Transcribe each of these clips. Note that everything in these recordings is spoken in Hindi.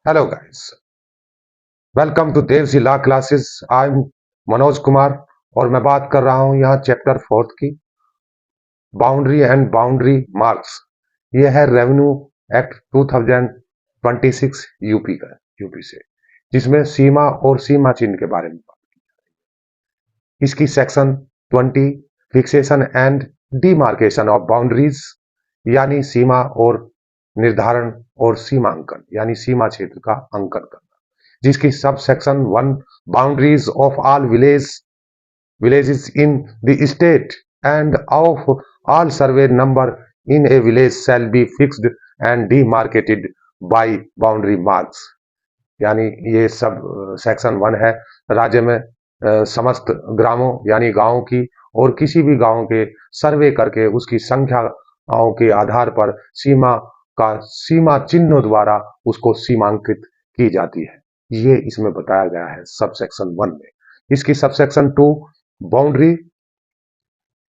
Hello guys, welcome to Devsi law classes. I am Manoj Kumar और मैं बात कर रहा हूं यहाँ चैप्टर फोर्थ की बाउंड्री एंड बाउंड्री मार्क्स। ये है रेवेन्यू एक्ट 2026 यूपी का, यूपी से, जिसमें सीमा और सीमा चिन्ह के बारे में बात। इसकी section 20 fixation and demarcation of boundaries यानी सीमा और निर्धारण और सीमांकन यानी सीमा क्षेत्र का अंकन करना, जिसकी सब section 1 boundaries of all villages in the state and of all survey number in a village shall be fixed and demarcated by boundary marks। यानी ये सब सेक्शन 1 है। राज्य में समस्त ग्रामों यानी गांवों की और किसी भी गांव के सर्वे करके उसकी संख्याओं के आधार पर सीमा चिन्हों द्वारा उसको सीमांकित की जाती है। ये इसमें बताया गया है सब सेक्शन 1 में। इसकी sub section 2 boundary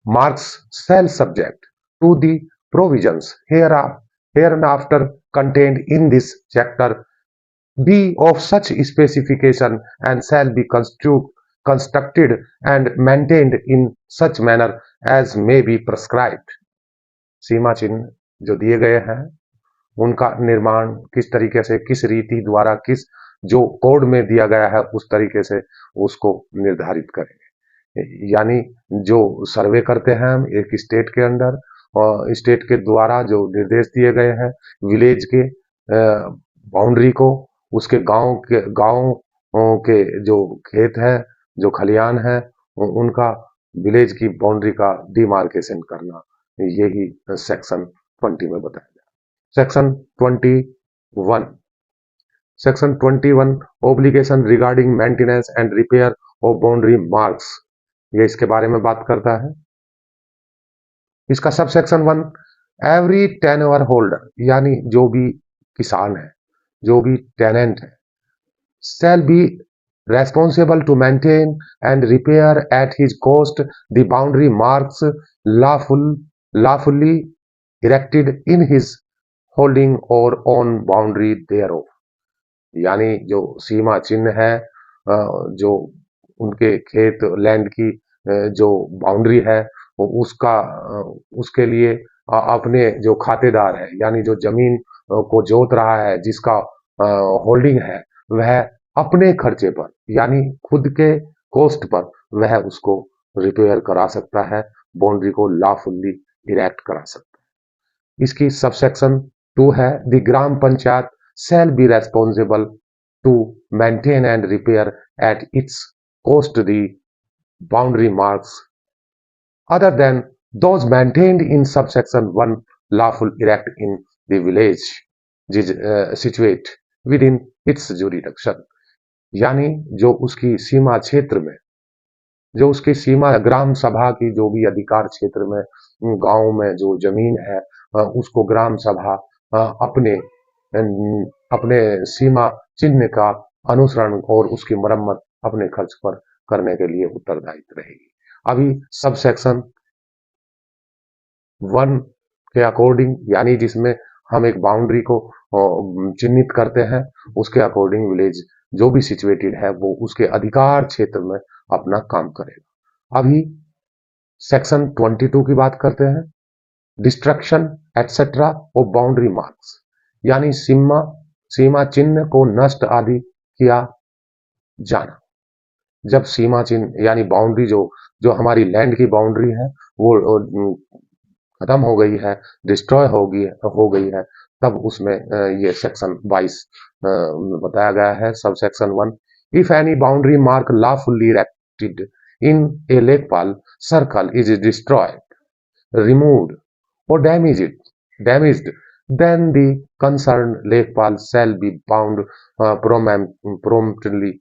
marks shall subject to the provisions hereinafter contained in this chapter be of such specification and shall be constructed and maintained in such manner as may be prescribed। सीमा चिन्ह जो दिए गए हैं उनका निर्माण किस तरीके से, किस रीति द्वारा, किस जो कोड में दिया गया है उस तरीके से उसको निर्धारित करें। यानी जो सर्वे करते हैं हम एक स्टेट के अंदर और स्टेट के द्वारा जो निर्देश दिए गए हैं विलेज के बाउंड्री को, उसके गांव के जो खेत है, जो खलियान है, उनका विलेज की बाउंड्री का डिमार्केशन करना, यही सेक्शन 20 में बताया गया। Section 21 obligation regarding maintenance and repair of boundary marks, ये इसके बारे में बात करता है। इसका सब सेक्शन 1 एवरी टेनओवर होल्डर यानी जो भी किसान है, जो भी टेनेंट है, shall be responsible to maintain and repair at his cost the boundary marks lawfully erected in his holding or on boundary thereof। यानी जो सीमा चिन्ह है, जो उनके खेत लैंड की जो बाउंड्री है उसका उसके लिए अपने जो खातेदार है यानी जो जमीन को जोत रहा है, जिसका होल्डिंग है, वह अपने खर्चे पर यानी खुद के कॉस्ट पर वह उसको रिपेयर करा सकता है, बाउंड्री को लॉफुली इरेक्ट करा सकता है। इसकी सबसेक्शन 2 है the gram panchayat shall be responsible to maintain and repair at its cost the boundary marks other than those maintained in subsection 1 lawful erect in the village situate within its jurisdiction। यानी जो उसकी सीमा क्षेत्र में, जो उसकी सीमा ग्राम सभा की जो भी अधिकार क्षेत्र में गांव में जो जमीन है, उसको ग्राम सभा अपने अपने सीमा चिन्ह का अनुसरण और उसकी मरम्मत अपने खर्च पर करने के लिए उत्तरदायित्व रहेगी। अभी सब सेक्शन 1 के अकॉर्डिंग यानी जिसमें हम एक बाउंड्री को चिन्हित करते हैं, उसके अकॉर्डिंग विलेज जो भी सिचुएटेड है वो उसके अधिकार क्षेत्र में अपना काम करेगा। अभी सेक्शन 22 की बात करते हैं, destruction etcetera of boundary marks यानी सीमा चिन्ह को नष्ट आदि किया जाना। जब सीमा चिन्ह यानी बाउंड्री जो जो हमारी लैंड की बाउंड्री है वो खत्म हो गई है, डिस्ट्रॉय हो गई है, तब उसमें ये सेक्शन 22 बताया गया है sub section 1 if any boundary mark lawfully erected in a lekhpal circle is destroyed, removed or damaged, then the concerned lekpal shall be bound promptly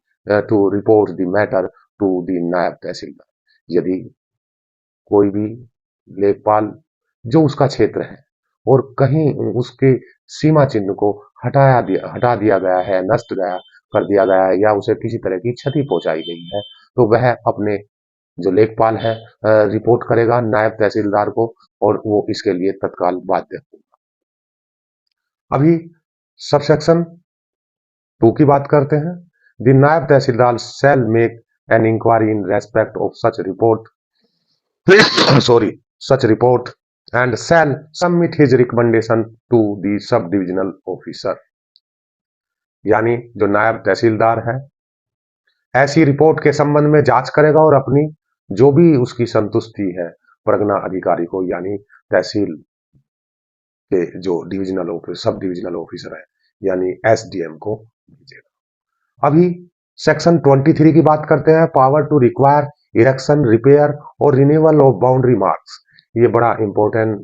to report the matter to the नायब तहसीलदार। यदि कोई भी लेखपाल जो उसका क्षेत्र है और कहीं उसके सीमा चिन्ह को हटा दिया गया है, नष्ट कर दिया गया है या उसे किसी तरह की क्षति पहुंचाई गई है, तो वह अपने जो लेखपाल है रिपोर्ट करेगा नायब तहसीलदार को और वो इसके लिए तत्काल बाध्य होगा। अभी सबसेक्शन 2 की बात करते हैं। The naib tehsildar shall make an inquiry in respect of such report such report and shall submit his recommendation to the सब डिविजनल ऑफिसर। यानी जो नायब तहसीलदार है ऐसी रिपोर्ट के संबंध में जांच करेगा और अपनी जो भी उसकी संतुष्टि है परगना अधिकारी को यानी तहसील के जो डिविजनल ऑफिसर सब डिविजनल ऑफिसर है यानी एसडीएम को भेजेगा। अभी सेक्शन 23 की बात करते हैं। Power to require erection, repair और रिन्यूअल ऑफ बाउंड्री मार्क्स। ये बड़ा इंपॉर्टेंट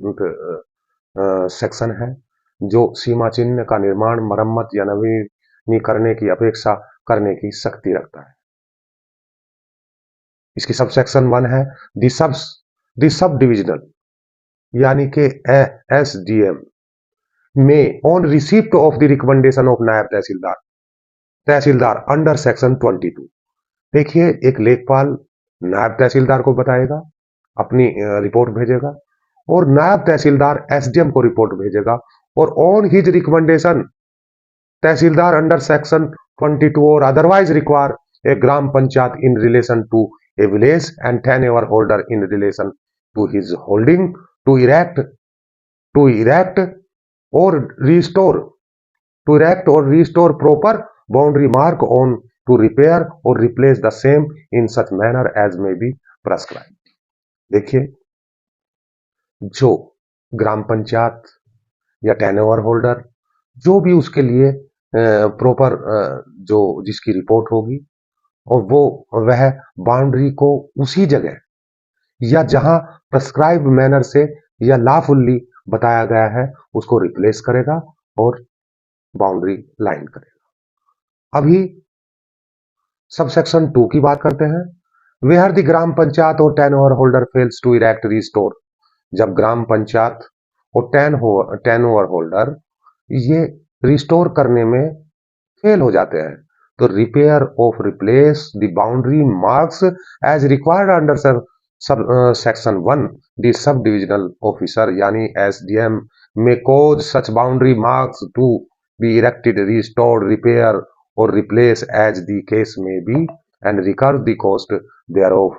सेक्शन है जो सीमा चिन्ह का निर्माण, मरम्मत या नवीनीकरण की अपेक्षा करने की शक्ति रखता है। इसकी सब सेक्शन 1 है दी सब डिविजनल यानी कि एसडीएम में on receipt of the recommendation of नायब तहसीलदार अंडर सेक्शन 22। देखिए, एक लेखपाल नायब तहसीलदार को बताएगा, अपनी रिपोर्ट भेजेगा और नायब तहसीलदार एसडीएम को रिपोर्ट भेजेगा और on his recommendation tehsildar under section 22 और otherwise require a gram panchayat in relation to a village and tenure holder in relation to his holding to erect और restore proper boundary mark on to repair और replace the same in such manner as may be prescribe. देखिए, जो ग्राम पंचायत या टेनओवर होल्डर जो भी उसके लिए प्रॉपर जो जिसकी रिपोर्ट होगी और वह बाउंड्री को उसी जगह या जहां प्रेस्क्राइब मैनर से या लॉफुली बताया गया है उसको रिप्लेस करेगा और बाउंड्री लाइन करेगा। अभी सब सेक्शन 2 की बात करते हैं। वेयर द ग्राम पंचायत और tenure holder fails to erect restore. जब ग्राम पंचायत और टेनओवर होल्डर ये रिस्टोर करने में फेल हो जाते हैं तो repair of replace the boundary marks as required under section 1 the sub divisional officer यानी एसडीएम में cause such boundary marks to be erected, restored, repair or replace as the case may be and recover the cost thereof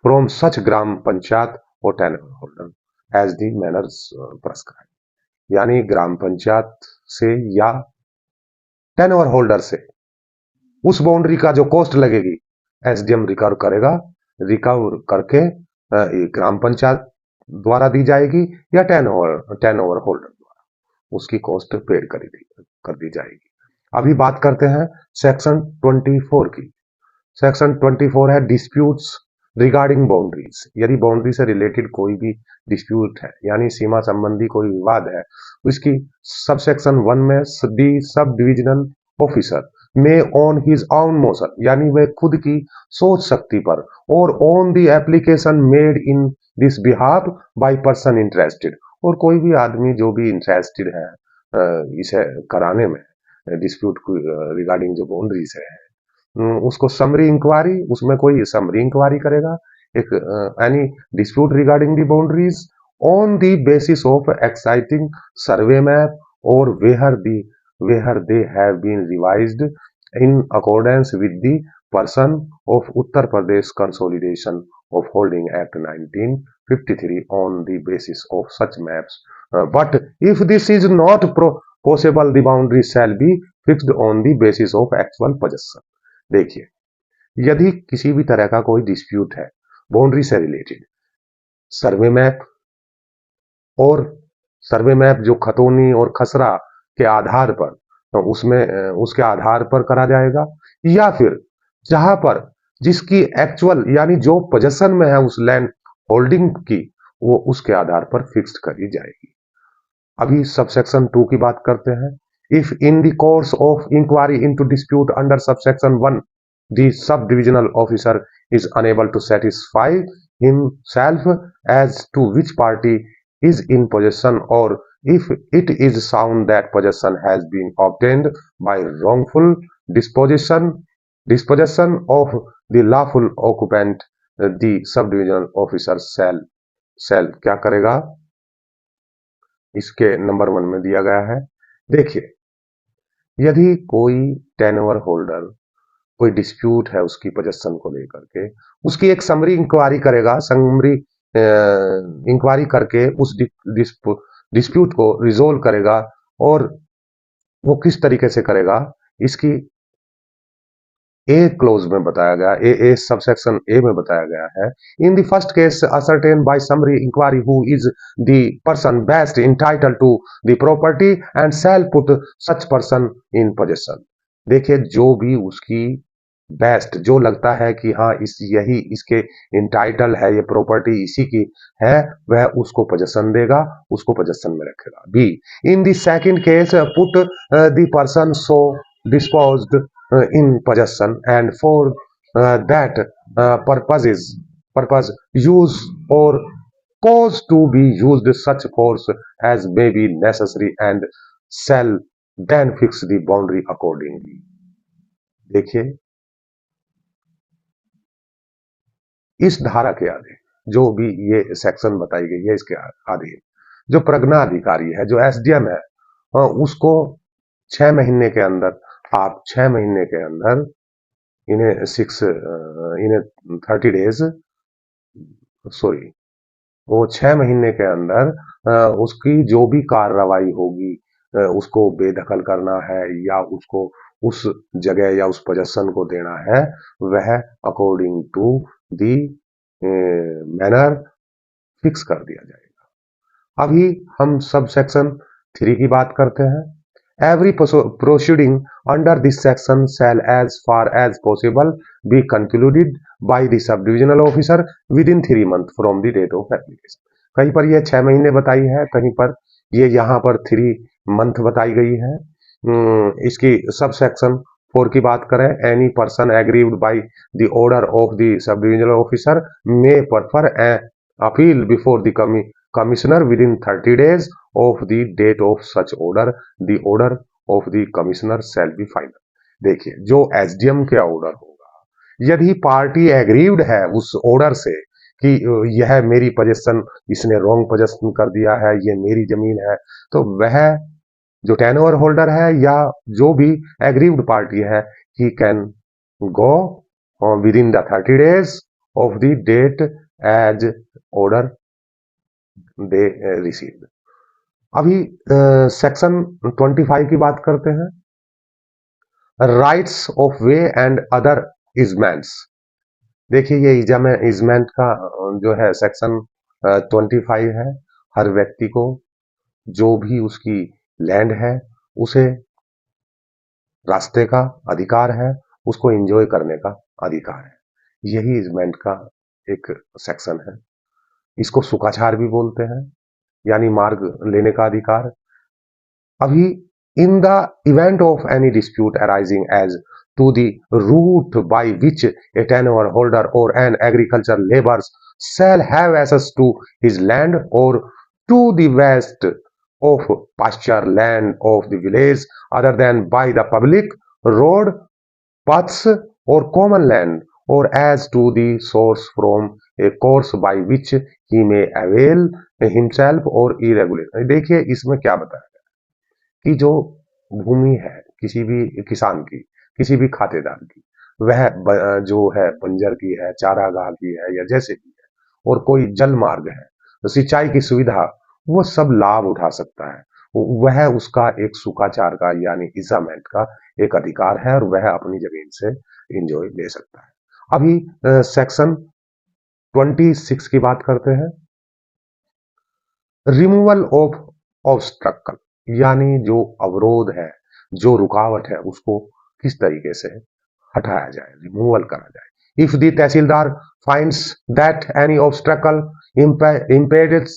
from such gram panchayat or tenure holder as the manners prescribed। यानी ग्राम पंचायत से या टेनओवर होल्डर से उस बाउंड्री का जो कॉस्ट लगेगी एसडीएम रिकवर करेगा, रिकवर करके ग्राम पंचायत द्वारा दी जाएगी या टेनओवर होल्डर उसकी कॉस्ट पेड कर दी जाएगी। अभी बात करते हैं सेक्शन 24 की। सेक्शन 24 है डिस्प्यूट्स रिगार्डिंग बाउंड्रीज। यदि बाउंड्री से रिलेटेड कोई भी डिस्प्यूट है यानी सीमा संबंधी कोई विवाद है उसकी सब सेक्शन 1 में दी सब डिविजनल ऑफिसर में ऑन हिज ऑन मोशन यानी वह खुद की सोच शक्ति पर और on the application made in this behalf by person interested और कोई भी आदमी जो भी इंटरेस्टेड है इसे कराने में डिस्प्यूट रिगार्डिंग जो बाउंड्रीज है उसको समरी इंक्वायरी उसमें कोई समरी इंक्वायरी करेगा एक any dispute regarding the boundaries on the basis of existing survey map और where they have been revised in accordance with the person of Uttar Pradesh consolidation of holding act 1953 on the basis of such maps but if this is not possible the boundary shall be fixed on the basis of actual possession। देखिए, यदि किसी भी तरह का कोई डिस्प्यूट है बाउंड्री से रिलेटेड सर्वे मैप जो खतौनी और खसरा के आधार पर तो उसके आधार पर करा जाएगा या फिर जहां पर जिसकी एक्चुअल यानी जो पोजेशन में है उस लैंड होल्डिंग की वो उसके आधार पर फिक्स्ड करी जाएगी। अभी सबसेक्शन 2 की बात करते हैं। If in the course of inquiry into dispute under subsection 1 the sub divisional officer is unable to satisfy himself as to which party is in possession or if it is found that possession has been obtained by wrongful dispossession of the lawful occupant the subdivisional officer shall क्या करेगा इसके नंबर 1 में दिया गया है देखिए, यदि कोई टेनवर होल्डर कोई डिस्प्यूट है उसकी पोजीशन को लेकर के, उसकी एक समरी इंक्वायरी करेगा, समरी इंक्वायरी करके उस डिस्प्यूट को रिजोल्व करेगा। और वो किस तरीके से करेगा, इसकी ए क्लोज में बताया गया, ए सबसेक्शन ए में बताया गया है। In the first case ascertain by summary inquiry who is the person best entitled to the property and shall put such person in position. देखिए, जो भी उसकी बेस्ट जो लगता है कि हाँ इस यही इसके इंटाइटल है, ये प्रॉपर्टी इसी की है, वह उसको पोजीशन देगा, उसको पोजीशन में रखेगा। Be in the second case put the person so disposed in possession and for that purpose use or cause to be used such force as may be necessary and shall then fix the boundary accordingly। देखिए, इस धारा के आधे जो भी ये सेक्शन बताई गई है, इसके आधे जो प्रज्ञा अधिकारी है, जो एसडीएम है, उसको 6 महीने के अंदर, आप 6 महीने के अंदर इन्हें 30 डेज, सॉरी, वो 6 महीने के अंदर उसकी जो भी कार्रवाई होगी, उसको बेदखल करना है या उसको उस जगह या उस पोजीशन को देना है, वह according to the manner fix कर दिया जाएगा। अभी हम सब सेक्शन 3 की बात करते हैं। Every proceeding under this section shall as far as possible be concluded by the sub-divisional officer within 3 months from the date of application। कहीं पर यह 6 महीने बताई है, कहीं पर ये यहाँ पर 3 मंथ बताई गई है। इसकी सब सेक्शन 4 की बात करें, any person aggrieved by the order of the sub divisional officer may prefer appeal before the commissioner within 30 days of the date of such order, the order of the commissioner shall be final। देखिए, जो एसडीएम का ऑर्डर होगा, यदि पार्टी एग्रीव्ड है उस ऑर्डर से कि यह मेरी पोजीशन, इसने रॉन्ग पोजीशन कर दिया है, ये मेरी जमीन है, तो वह जो टेनओवर होल्डर है या जो भी एग्रीव्ड पार्टी है, he can go within the 30 days of the date as order they received. अभी सेक्शन 25 की बात करते हैं, rights of way and other easements. देखिए, ये इजमेंट का जो है सेक्शन 25 है। हर व्यक्ति को जो भी उसकी लैंड है, उसे रास्ते का अधिकार है, उसको एंजॉय करने का अधिकार है। यही इजमेंट का एक सेक्शन है। इसको सुखाचार भी बोलते हैं, यानी मार्ग लेने का अधिकार। अभी in the event of any dispute arising as to the route by which a tenure holder और an agriculture labours shall have access to his land or to the west of pasture land of the village other than by the public road, paths or common land, or as to the source from a course by which he may avail himself or irregular। देखिए, इसमें क्या बताया कि जो भूमि है किसी भी किसान की, किसी भी खातेदार की, वह जो है बंजर की है, चारागाह की है या जैसे भी है, और कोई जल मार्ग है, तो सिंचाई की सुविधा, वो सब लाभ उठा सकता है। वह उसका एक सुखाचार का यानी इजामेंट का एक अधिकार है और वह अपनी जमीन से इंजॉय ले सकता है। अभी सेक्शन 26 की बात करते हैं, रिमूवल ऑफ ऑब्स्ट्रक्ल, यानी जो अवरोध है, जो रुकावट है, उसको किस तरीके से हटाया जाए, रिमूवल करा जाए। If the tehsildar finds that any obstacle impedes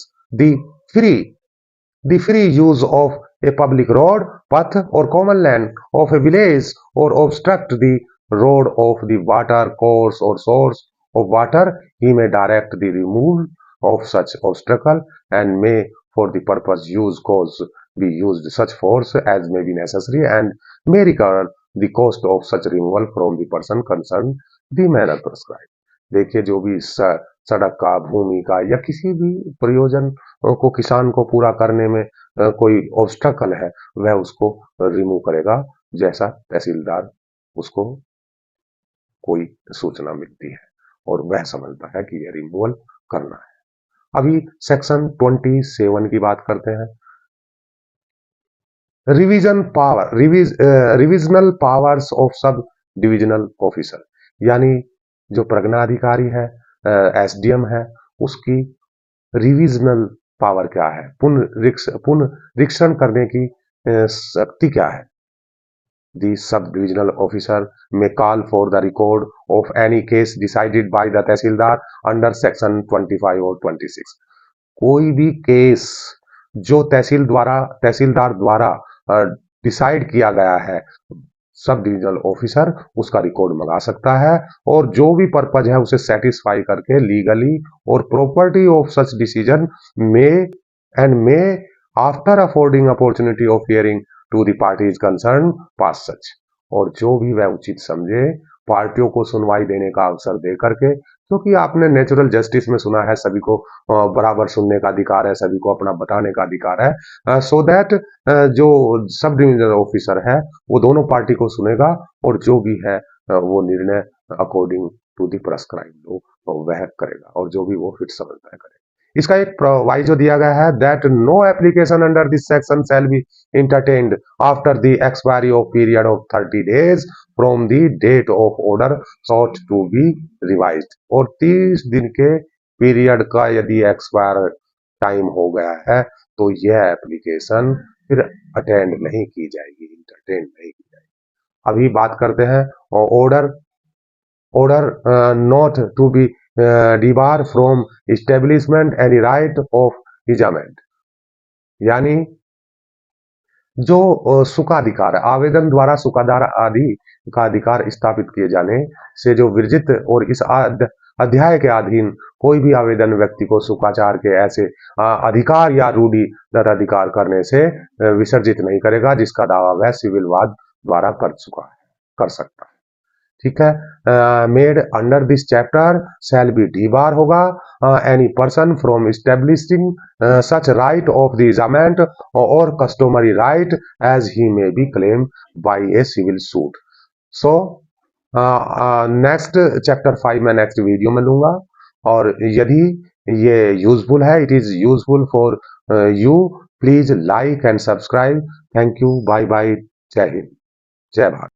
the free use of a public road, path or common land of a village, or obstruct the road of the water course or source of water, he may direct the removal of such obstacle and may for the purpose use cause be used such force as may be necessary and may recover the cost of such removal from the person concerned the manner prescribed। देखिए, जो भी सड़क का, भूमि का या किसी भी प्रयोजन को किसान को पूरा करने में कोई ऑब्स्टकल है वह उसको रिमूव करेगा, जैसा तहसीलदार उसको कोई सूचना मिलती है और वह समझता है कि यह रिमूवल करना है। अभी सेक्शन 27 की बात करते हैं। रिविजनल पावर्स ऑफ सब डिविजनल ऑफिसर, यानी जो प्रज्ञाधिकारी है, एसडीएम है, उसकी रिविजनल पावर क्या है, पुनरीक्षण करने की शक्ति क्या है। The sub-divisional officer may call for the record of any case decided by the tehsildar under section 25 और 26। कोई भी केस जो तहसीलदार द्वारा डिसाइड किया गया है, सब डिविजनल ऑफिसर उसका रिकॉर्ड मंगा सकता है और जो भी पर्पज है उसे सेटिस्फाई करके लीगली और property of such decision may after affording opportunity of hearing to the parties concern pass such, और जो भी वह उचित समझे पार्टियों को सुनवाई देने का अवसर दे करके, क्योंकि आपने नेचुरल जस्टिस में सुना है सभी को बराबर सुनने का अधिकार है, सभी को अपना बताने का अधिकार है, सो दैट जो सब डिविजनल ऑफिसर है वो दोनों पार्टी को सुनेगा और जो भी है वो निर्णय according to the prescribed law वह करेगा और जो भी वो फिट समझता है करेगा। इसका एक प्रोवाइजो दिया गया है that no application under this section shall be entertained after the expiry of period of 30 days from the date of order sought to be revised। और 30 दिन के पीरियड का यदि एक्सपायर टाइम हो गया है तो यह एप्लीकेशन फिर अटेंड नहीं की जाएगी, इंटरटेन नहीं की जाएगी। अभी बात करते हैं order not to be debar from establishment any right of easement, यानी जो सुखाधिकार है, आवेदन द्वारा सुखाधार आदि का अधिकार स्थापित किए जाने से जो विरजित और इस अध्याय के अधीन कोई भी आवेदन व्यक्ति को सुखाचार के ऐसे अधिकार या रूढ़ि अधिकार करने से विसर्जित नहीं करेगा जिसका दावा वह सिविल वाद द्वारा कर सकता है। ठीक है, made under this chapter shall be debar होगा any person from establishing such right of the easement और customary right as he may be claim by a civil suit. So next chapter 5 मैं नेक्स्ट वीडियो में लूंगा, और यदि ये यूजफुल है, it is useful for you, please like and subscribe. Thank you, bye bye, जय हिंद, जय भारत।